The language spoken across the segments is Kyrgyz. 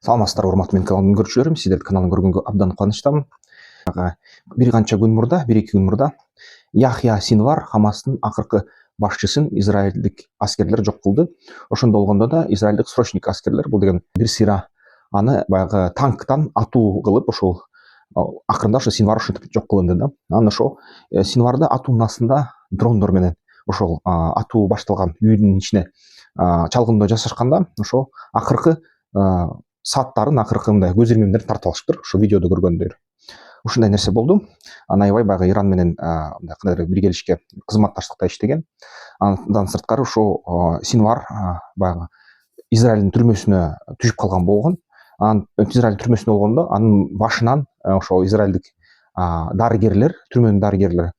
Саламатсыздар урматтуу менин каналымдын көрүүчүлөрүм, сиздерди каналымды көргөнгө абдан кубанычтамын. Бир канча күн мурда, 1-2 күн мурда Яхья Синвар Хамастын акыркы башчысын израилдик аскерлер жок кылды. Ошондо болгондо да израилдик срочник аскерлер, бул деген бир сыйра аны баягы танктан атуу кылып, ошол акырында ошо Синвар ушинтип жок кылынды да. Анан ошо Синварды атуунун астында дрондор менен ошол атуу башталган үйдүн ичине чалгындоо жасашканда, ошо акыркы сааттарын, акыркы мындай көз ирмемдерин тартып алышыптыр. Ошо видеодо көргөндөр ушундай нерсе болду. Анан аябай баягы Иран менен мындай кандайдыр биргелишке, кызматташтыкта иштеген. Андан сырткары ошо Синвар баягы Израилдин түрмөсүнө түшүп калган болгон. Анан Израиль түрмөсүндө болгондо анын башынан ошол израилдик дарыгерлер, түрмөнүн дарыгерлери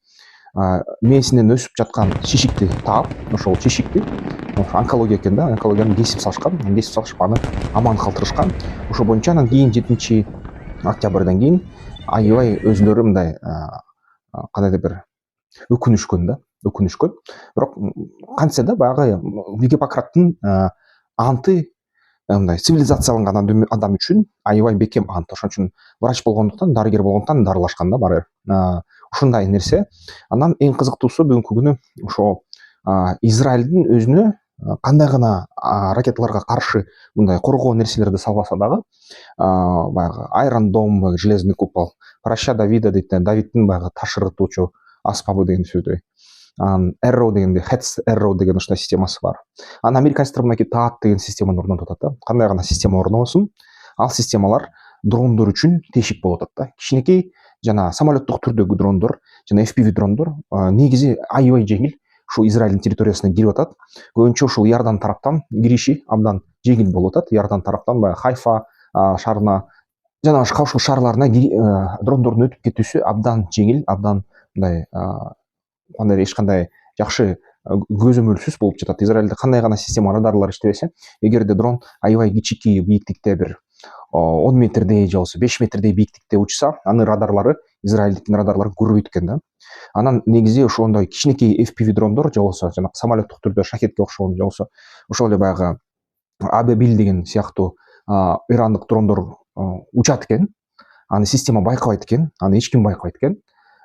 мээсинен өсүп жаткан чечикти таап, ошол чечикти онкология экен да, онкологияны кесип салышкан, кесип салышып аны аман калтырышкан. Ошо боюнча анан кийин 7-октябрдан кийин аябай өзүлөрү мындай кандайдыр бир өкүнүшкөн да, өкүнүшкөн. Бирок кантсе да баягы Гиппократтын анты мындай цивилизацияланган адам үчүн аябай бекем ант. Ошон үчүн врач болгондуктан, дарыгер болгондуктан дарылашкан да баары. Ушундай нерсе. Анан эң кызыктуусу бүгүнкү күнү ошо Израилдин өзүнө кандай гана ракеталарга каршы мындай коргоо нерселерди салбаса дагы, баягы Iron Dome, железный купол, проща Давида дейт, Давидтин баягы таш ырытуучу аспабы деген сөздөй. Arrow дегенде, Heads Arrow деген ушундай системасы бар. Анан американецтер мынакей THAAD деген системаны орнотуп атат да. Кандай гана система орнобосун, ал системалар дрондор үчүн тешик болуп атат да. Кичинекей жана самолеттук түрдөгү дрондор, жана FPV дрондор негизи аябай жеңил ушул Израилдин территориясына кирип атат. Көбүнчө ушул Иордан тараптан кириши абдан жеңил болуп атат. Иордан тараптан баягы Хайфа шаарына жана башка ушул шаарларына дрондордун өтүп кетүүсү абдан жеңил, абдан мындай кандай эч кандай жакшы көзөмөлсүз болуп жатат. Израилде кандай гана система радарлар иштебесе, эгерде дрон аябай кичинекей бийиктикте бир 10 метрдей же болбосо 5 метрдей бийиктикте учса, аны радарлары, Израилдин радарлары көрбөйт экен да. Анан негизи ошондой кичинекей FPV дрондор же болбосо жана самолеттук түрдө шахетке окшогон же болбосо ошол эле баягы Абебил деген сыяктуу ирандык дрондор учат экен. Аны система байкабайт экен, аны эч ким байкабайт экен.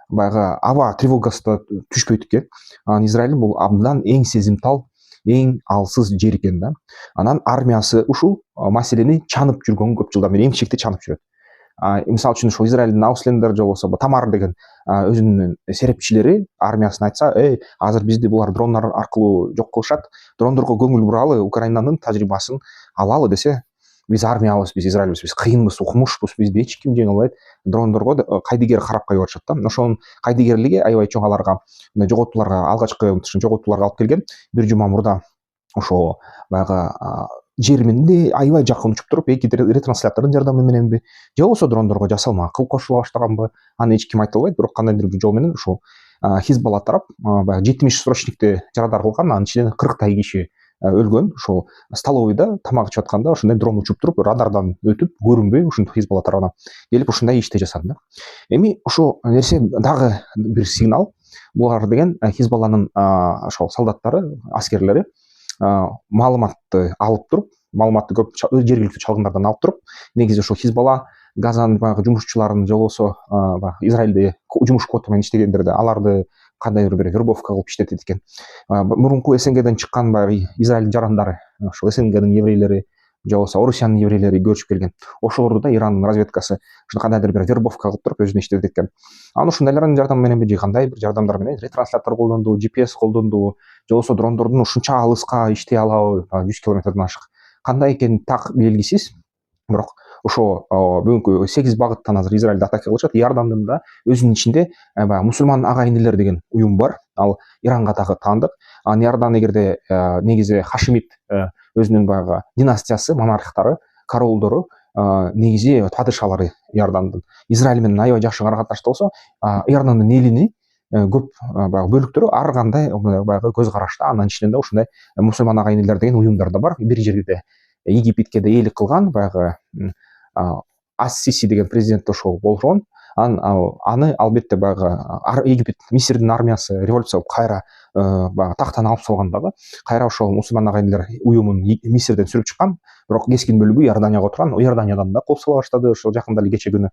Баягы аба тревогасы да түшпөйт экен. Анан Израиль бул абдан эң сезимтал, эң алсыз жер экен да. Анан армиясы ушул маселени чанып жүргөн, көп жылдан бери эмчекти чанып жүрөт. Мисалы үчүн ошол Израилдин Ауслендер же болбосо Тамар деген өзүнүн серепчилери армиясына айтса, азыр бизди булар дрондар аркылуу жок кылышат, дрондорго көңүл буралы, Украинанын тажрыйбасын алалы десе, биз армиябыз, биз Израилбиз, биз кыйынбыз, укмушпуз, бизди эч ким жеңе албайт, дрондорго кайдыгер карап кое барышат да. Ошонун кайдыгерлиги аябай чоң аларга мындай жоготууларга, алгачкы жоготууларга алып келген. Бир жума мурда ошо баягы жер менен аябай жакын учуп туруп, эки ретранслятордун жардамы мененби же болбосо дрондорго жасалма акыл кошула баштаганбы, аны эч ким айта албайт. Бирок кандайдыр бир жол менен ушул Хизбалла тарап баягы 70 срочникти радар кылган, анын ичинен 40 киши өлгөн. Ошол столовыйда тамак ичип атканда ошондой дрон учуп туруп, радардан өтүп, көрүнбөй ушинтип Хизбалла тарабынан келип ушундай ишти жасады да. Эми ошол нерсе дагы бир сигнал. Булар деген Хизбалланын ошол солдаттары, аскерлери маалыматты алып туруп, маалыматты көп жергиликтүү чалгындардан алып туруп, негизи ошол Хизбалла Газанын баягы жумушчуларын же болбосо баягы Израилде жумуш квота менен иштегендерди, аларды кандайдыр бир вербовка кылып иштетет экен. Мурунку СНГден чыккан баягы Израилдин жарандары, ошол СНГдин еврейлери же болбосо Орусиянын еврейлери көчүп келген. Ошолорду да Ирандын разведкасы кандайдыр бир вербовка кылып туруп өзүнө иштетет экен. Анан ушундайлардын жардамы менен же кандай бир жардамдар менен ретранслятор колдонду, GPS колдонду, же болбосо дрондордун ушунча алыска иштей алабы, 100 километрден ашык. Кандай экени так белгисиз. Бирок ошо бүгүнкү 8 багыттан азыр Израилди атака кылышат. Иордандын да өзүнүн ичинде баягы мусулман агайынелер деген уюм бар. Ал Иранга дагы таандык. Анан Иордан эгерде негизи Хашимит өзүнүн баягы династиясы, монархтары, королдору, негизи падышалары Иордандын Израиль менен аябай жакшы кара катнашта болсо, Иордандын элини көп баягы бөлүктөрү ар кандай баягы көз карашта. Анын ичинен да ушундай мусулман агайынелер деген уюмдар да бар. Бир жерде Египетке да ээлик кылган баягы Ас-Сиси деген президент ошол болгон. Аны албетте баягы Египет Мисирдин армиясы революция кайра баягы тактан алып салгандагы кайра ошол мусулман агайдылар уюмун Мисирден сүрүп чыккан. Бирок кескин бөлүгү Иорданияга отурган. Иорданиядан да кол сала баштады ошол жакында эле кече күнү.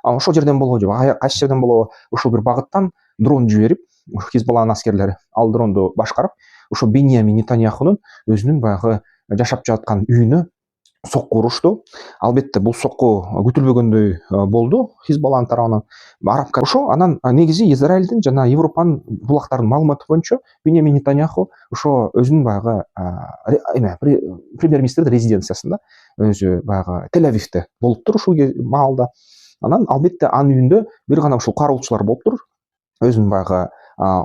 Ошол жерден болобу же кайсы жерден болобу ушул бир багыттан дрон жиберип, Хизбалланын аскерлери ал дронду башкарып, ошо Беньямин Нетаньяхунун өзүнүн баягы жашап жаткан үйүнө сокку урушту. Албетте бул сокку күтүлбөгөндөй болду Хизбалланын тарабынан. Ошо анан негизи Израилдин жана Европанын булактардын маалыматы боюнча Беньямин Нетаньяху ошо өзүнүн баягы премьер-министрдин резиденциясында өзү баягы Тель-Авивте болуптур ушул маалда. Анан албетте анын үйүндө бир гана ушул кароолчулар болуптур. Өзүнүн баягы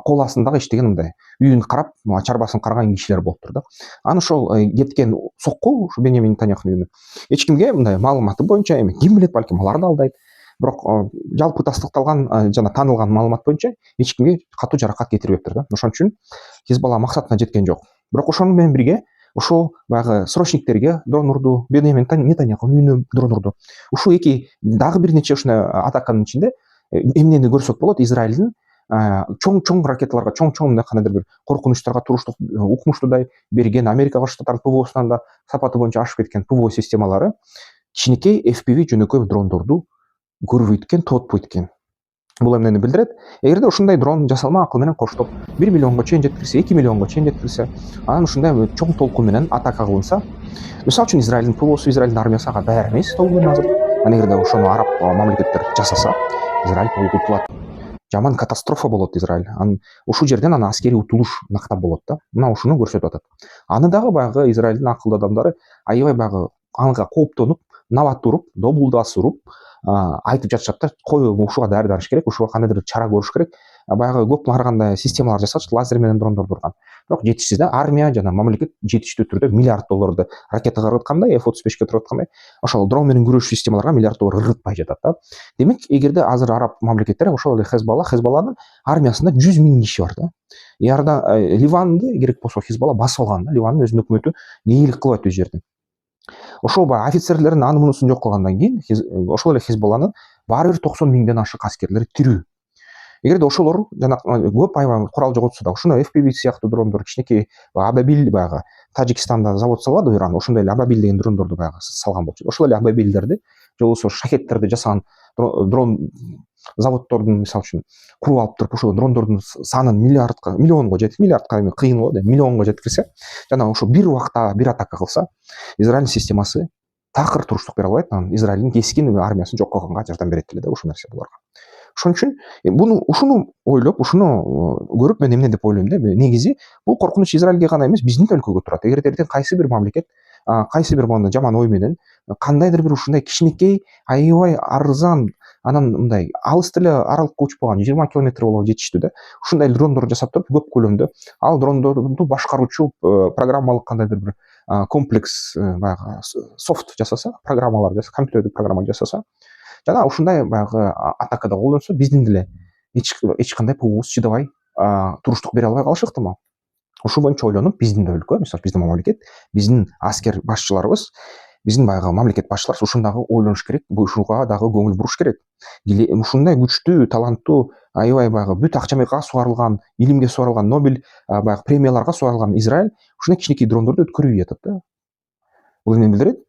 кол астындагы иштеген мындай үйүн карап, чарбасын караган кишилер болуптур да. Анан ошол кеткен сокку ушу Беньямин Нетаньяхунун үйүнө эч кимге мындай маалыматы боюнча эми ким билет, балким алар да алдайт. Бирок жалпы тастыкталган жана таанылган маалымат боюнча эч кимге катуу жаракат кетирбептир да. Ошон үчүн Хизбалла максатына жеткен жок. Бирок ошону менен бирге ошол баягы срочниктерге дрон урду, Беньямин Нетаньяхунун үйүнө дрон урду. Ушул эки дагы бир нече ушундай атаканын ичинде эмнени көрсөк болот? Израилдин чоң ракеталарга, чоң мындай кандайдыр бир коркунучтарга туруштук укмуштуудай берген Америка Кошмо Штаттарынын ПВОсунан да сапаты боюнча ашып кеткен ПВО системалары кичинекей FPV жөнөкөй дрондорду көрбөйт экен, тоотпойт экен. Бул эмнени билдирет? Эгерде ушундай дрон жасалма акыл менен коштоп 1 миллионго чейин жеткирсе, 2 миллионго чейин жеткирсе, анан ушундай чоң толкун менен атака кылынса, мисалы үчүн Израилдин ПВОсу, Израилдин армиясы ага даяр эмес толкун азыр. Эгерде ошону араб мамлекеттер жасаса, Израиль толук утулат. Жаман катастрофа болот Израиль. Ушул жерден аны аскерий утулуш нактап болот да. Мына ушуну көрсөтүп атат. Аны дагы баягы Израилдин акылдуу анга баягы анга кооптонуп, нават уруп, добулдас уруп, айтып жатышат да, кой ушуга даярданыш керек, ушуга кандайдыр чара көрүш керек. Баягы көп ар кандай системалар жасалчу, лазер менен дрондорду урган. Бирок жетишсиз да, армия жана мамлекет жетиштүү түрдө миллиард долларды ракетага ыргыткандай, F-35 турап аткандай, ошол дрон менен күрөшүү системаларга миллиард доллар ыргытпай жатат да. Демек, эгерде азыр араб мамлекеттери ошол эле Хизбалланын армиясында 100 000 киши бар да. Ливанды керек болсо Хизбалла басып алган да, Ливандын өзүнүн өкмөтү нээлик кылып атат өз жерден. Ошол баягы офицерлердин аны мунусун жок кылгандан кийин ошол эле Хизбалланын баары бир 90 000ден ашык аскерлери тирүү. Эгерде ошолор жана көп аябай курал жоготсо да, ушуну FPV сыяктуу дрондор, кичинекей Абабил баягы Тажикстанда завод салбады Иран, ошондой эле Абабил деген дрондорду баягы салган болчу. Ошол эле Абабилдерди же болбосо шахеттерди жасаган дрон заводдордун мисалы үчүн куруп алып туруп, ошол дрондордун санын миллионго жеткирсе, миллиардка эми кыйын го, миллионго жеткирсе, жана ошо бир убакта бир атака кылса, Израиль системасы такыр туруштук бере албайт. Анан Израилдин кескин армиясын жок кылганга жардам берет эле да ушул нерсе буларга. Ошон үчүн ушуну ойлоп, ушуну көрүп мен эмне деп ойлойм да, негизи бул коркунуч Израилге гана эмес, биздин да өлкөгө турат. Эгерде эртең кайсы бир мамлекет, кайсы бир моундай жаман ой менен кандайдыр бир ушундай кичинекей, аябай арзан, анан мындай алыс деле аралыкка учпаган 20 километр болобу жетиштүү да, ушундай дрондор жасап туруп көп көлөмдө ал дрондорду башкаруучу программалык кандайдыр бир комплекс баягы софт жасаса, программалар жасаса, компьютердик программа жасаса, жана ушундай баягы атакада колдонсо, биздин деле эч кандай ПВОбуз чыдабай туруштук бере албай калышы ыктымал. Ушул боюнча ойлонуп, биздин да өлкө, мисалы биздин мамлекет, биздин аскер башчыларыбыз, биздин баягы мамлекет башчылары ушуну дагы ойлонуш керек, ушуга дагы көңүл буруш керек. Ушундай күчтүү, таланттуу, аябай баягы бүт акчамекка сугарылган, илимге сугарылган, Нобель баягы премияларга сугарылган Израиль ушундай кичинекей дрондорду өткөрбөй атат да. Бул эмнени билдирет?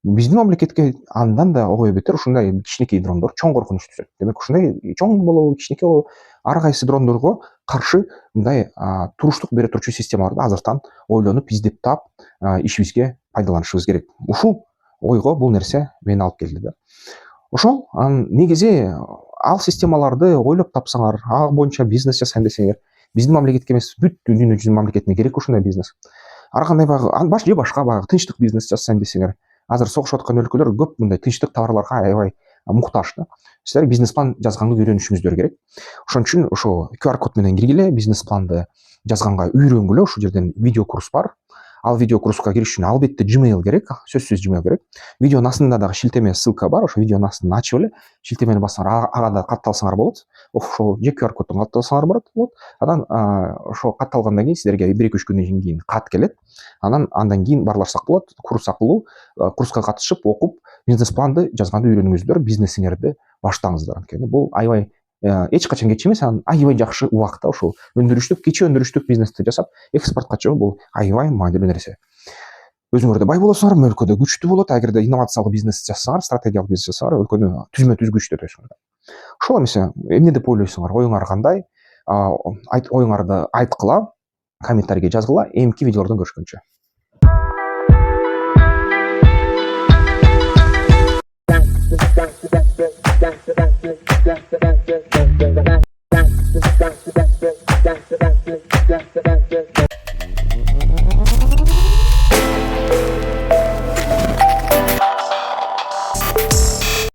Биздин мамлекетке андан да ого бетер ушундай кичинекей дрондор чоң коркунуч түзөт. Демек, ушундай чоң болобу, кичинекей болобу, ар кайсы дрондорго каршы мындай туруштук бере турчу системаларды азыртан ойлонуп, издеп таап, ишибизге пайдаланышыбыз керек. Ушул ойго бул нерсе мени алып келди да. Ошол негизи ал системаларды ойлоп тапсаңар, ал боюнча бизнес жасайм десеңер, биздин мамлекетке эмес, бүт дүйнө жүзүнүн мамлекетине керек ушундай бизнес. Ар кандай баягы башка баягы тынчтык бизнес жасайм десеңер, азыр согушуп аткан өлкөлөр көп мындай тынчтык товарларга аябай муктаж да. Силер бизнес план жазганды үйрөнүшүңүздөр керек. Ошон үчүн ошо QR код менен киргиле, бизнес планды жазганга үйрөнгүлө, ушул жерден видео курс бар. ал видео курска кириш үчүн албетте Gmail керек, сөзсүз Gmail керек. Видеонун астында дагы шилтеме ссылка бар, ошо видеонун астын ачып эле шилтемени бассаңар ага да катталсаңар болот. Ошол же QR коддон катталсаңар болот. Анан ошо катталгандан кийин силерге 1-2 күндөн кийин кат келет. Андан кийин баарлашсак болот. Курс аркылуу курска катышып, окуп, бизнес планды жазганды үйрөнүңүздөр, бизнесиңерди баштаңыздар. Анткени бул аябай эч качан кеч эмес, анан аябай жакшы убакыт да ушул өндүрүштүк, кичи өндүрүштүк бизнести жасап, экспортко чыгуу бул аябай маанилүү нерсе. Өзүңөр да бай болосуңар, өлкөдө күчтүү болот. Эгерде инновациялык бизнес жасасаңар, стратегиялык бизнес жасасаңар, өлкөнү түзмө-түз күчтөтөсүңөр. Ошол эмесе, эмне деп ойлойсуңар? Оюңар кандай? Оюңарды айткыла, комментарийге жазгыла. Эмки видеолордон көрүшкөнчө.